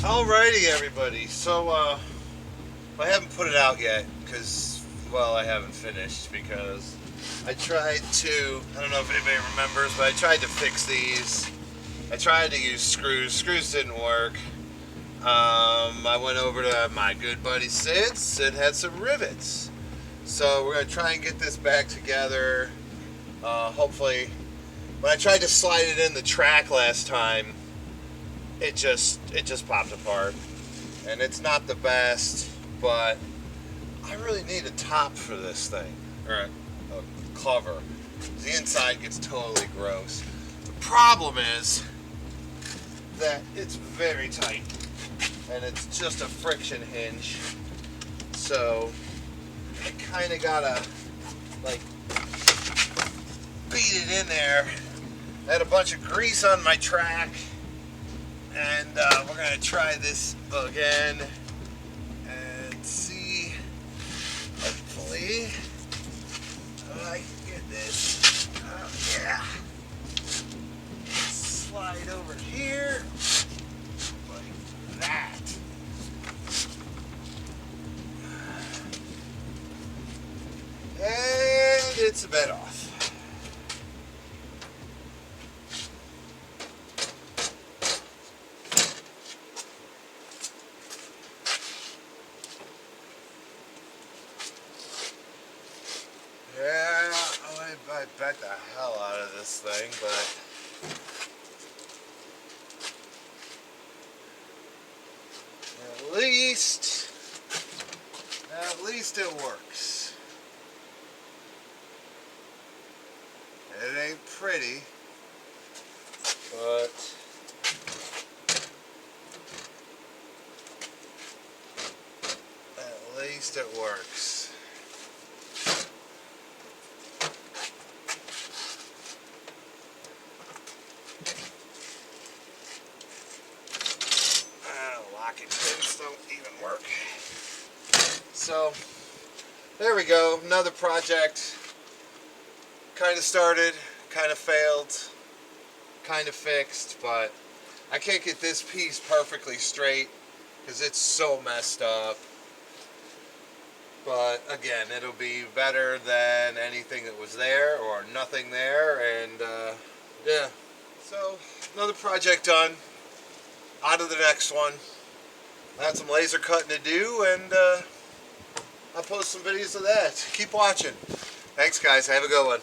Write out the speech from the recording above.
Alrighty, everybody. So, I haven't put it out yet because, well, I haven't finished because I tried to. I don't know if anybody remembers, but I tried to fix these. I tried to use screws. Screws didn't work. I went over to my good buddy Sid's. Sid had some rivets. So we're gonna try and get this back together. Hopefully, when I tried to slide it in the track last time, it just popped apart, and it's not the best. But I really need a top for this thing, or a cover. The inside gets totally gross. The problem is that it's very tight, and it's just a friction hinge. So I kind of gotta like beat it in there. I had a bunch of grease on my track, and we're gonna try this again and see. Hopefully, I can get this. Yeah, slide over here like that. And it's a bit off. Yeah, I bet the hell out of this thing, but at least it works. It ain't pretty, but at least it works. Locking pins don't even work. So there we go, another project. Kind of started, kind of failed, kind of fixed, but I can't get this piece perfectly straight because it's so messed up. But again, it'll be better than anything that was there or nothing there, and yeah. So another project done. On to the next one. I have some laser cutting to do, and I'll post some videos of that. Keep watching. Thanks, guys. Have a good one.